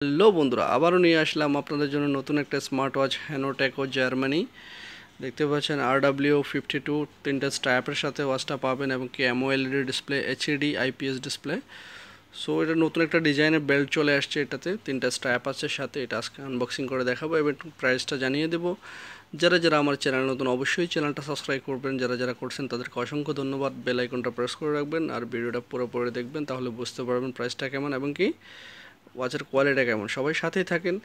Hello বন্ধুরা, আবারও নিয়ে আসলাম আপনাদের জন্য নতুন একটা স্মার্ট ওয়াচ হ্যানোটেকো জার্মানি। দেখতে পাচ্ছেন RW52 তিনটা স্ট্র্যাপের সাথে ওয়াচটা পাবেন এবং কি AMOLED display, HID IPS display. So এটা নতুন একটা ডিজাইনের বেল্ট চলে আসছে, এটাতে তিনটা স্ট্র্যাপ আছে সাথে। এটা আজকে আনবক্সিং করে দেখাবো এবং প্রাইসটা জানিয়ে দেবো। যারা যারা আমার চ্যানেল নতুন অবশ্যই চ্যানেলটা সাবস্ক্রাইব করবেন, যারা যারা করছেন তাদেরকে অসংখ্য ধন্যবাদ। বেল আইকনটা প্রেস করে রাখবেন আর ভিডিওটা পুরোপুরি দেখবেন, তাহলে বুঝতে পারবেন প্রাইসটা কেমন এবং কি ওয়াচের কোয়ালিটি কেমন। সবাই সাথেই থাকেন,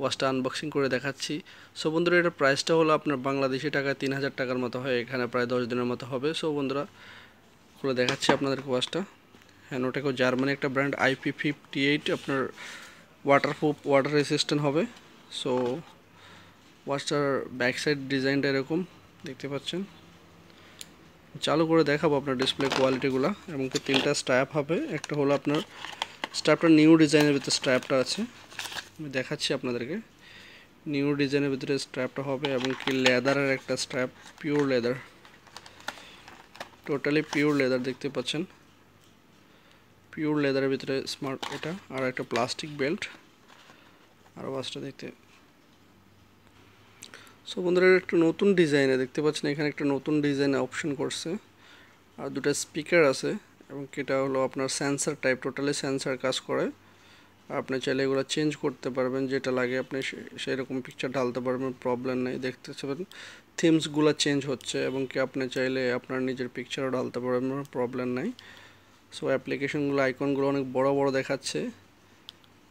ওয়াচটা আনবক্সিং করে দেখাচ্ছি। সো বন্ধুরা, এটার প্রাইসটা হলো আপনার বাংলাদেশি টাকায় 3000 টাকার মতো হয়, এখানে প্রায় 10 দিনের মতো হবে। সো বন্ধুরা, খুলে দেখাচ্ছি আপনাদেরকে ওয়াচটা। হ্যানোটেকো জার্মানি একটা ব্র্যান্ড, IP58, আপনার ওয়াটারপ্রুফ, ওয়াটার রেসিস্ট্যান্ট হবে। সো ওয়াচটার ব্যাক সাইড ডিজাইনটা এরকম দেখতে পাচ্ছেন। চালু করে দেখাবো আপনার ডিসপ্লে কোয়ালিটিগুলো এবং কি তিনটা স্ট্র্যাপ হবে। একটা হলো আপনার স্ট্র্যাপটা নিউ ডিজাইনের ভিতরে স্ট্র্যাপটা আছে, আমি দেখাচ্ছি আপনাদেরকে। নিউ ডিজাইনের ভিতরে স্ট্র্যাপটা হবে এবং কি লেদারের একটা strap, pure leather, totally pure leather দেখতে পাচ্ছেন। পিওর লেদারের ভিতরে স্মার্ট এটা, আর একটা প্লাস্টিক বেল্ট আর ওয়াচটা দেখতে। সো বন্ধুরা, একটা নতুন ডিজাইনে দেখতে পাচ্ছেন, এখানে একটা নতুন ডিজাইন অপশন করছে আর দুটো স্পিকার আছে এবং এটা হলো আপনার সেন্সর টাইপ, টোটালি সেন্সর কাজ করে। আপনি চাইলে এগুলো চেঞ্জ করতে পারবেন, যেটা লাগে আপনি সেই রকম পিকচার ঢালতে পারবেন, প্রবলেম নেই। দেখতে পাবেন থিমসগুলো চেঞ্জ হচ্ছে এবং কি আপনি চাইলে আপনার নিজের পিকচারও ঢালতে পারবেন, প্রবলেম নাই। সো অ্যাপ্লিকেশনগুলো, আইকনগুলো অনেক বড় বড় দেখাচ্ছে,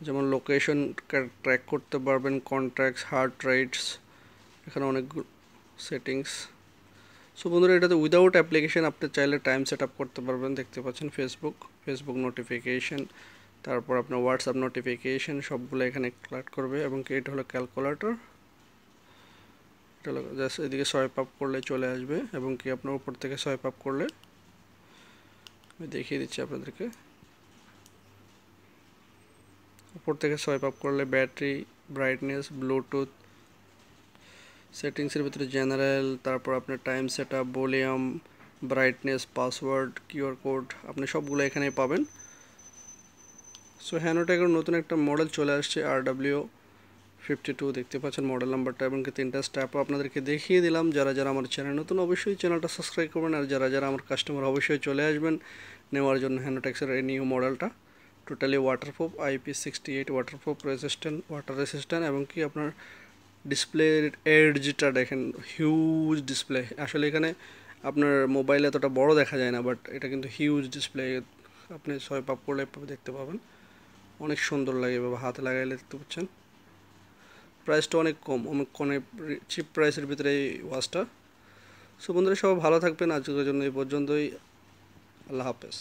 যেমন লোকেশন ট্র্যাক করতে পারবেন, কন্ট্যাক্টস, হার্ট রেটস, এখানে অনেকগুলো সেটিংস। সো বন্ধুরা, এটাতে উইদাউট অ্যাপ্লিকেশন আপনি চাইলে টাইম সেট আপ করতে পারবেন। দেখতে পাচ্ছেন ফেসবুক নোটিফিকেশন, তারপর আপনার হোয়াটসঅ্যাপ নোটিফিকেশন, সবগুলো এখানে কালেক্ট করবে এবং কি এটা হলো ক্যালকুলেটর। এটা হলো জাস্ট এদিকে সোয়াইপ আপ করলে চলে আসবে এবং কি আপনার উপর থেকে সোয়াইপ আপ করলে, আমি দেখিয়ে দিচ্ছি আপনাদেরকে, উপর থেকে সোয়াইপ আপ করলে ব্যাটারি, ব্রাইটনেস, ব্লুটুথ সেটিংসের ভিতরে জেনারেল, তারপর আপনার time set up, volume, brightness, password, QR code, আপনি সবগুলো এখানেই পাবেন। সো হ্যানোটেকের নতুন একটা মডেল চলে আসছে RW52, দেখতে পাচ্ছেন মডেল নাম্বারটা এবং তিনটা স্ট্যাপও আপনাদেরকে দেখিয়ে দিলাম। যারা যারা আমার চ্যানেল নতুন অবশ্যই চ্যানেলটা সাবস্ক্রাইব করবেন, আর যারা যারা আমার কাস্টমার অবশ্যই চলে আসবেন নেওয়ার জন্য হ্যানোটেক্সের এই নিউ মডেলটা। Totally waterproof, IP68 waterproof resistant, water resistant এবং কি আপনার ডিসপ্লের এডজটা দেখেন, হিউজ ডিসপ্লে। আসলে এখানে আপনার মোবাইলে এতটা বড় দেখা যায় না, বাট এটা কিন্তু হিউজ ডিসপ্লে। আপনি সোয়াইপ আপ করলে দেখতে পাবেন, অনেক সুন্দর লাগে বাবা, হাতে লাগাইলে দেখতে পাচ্ছেন। প্রাইসটা অনেক কম, অনেক চিপ প্রাইসের ভিতরে এই ওয়াচটা। সো বন্ধুরা, সবাই ভালো থাকবেন, আজকের জন্য এই পর্যন্তই। আল্লাহ হাফেজ।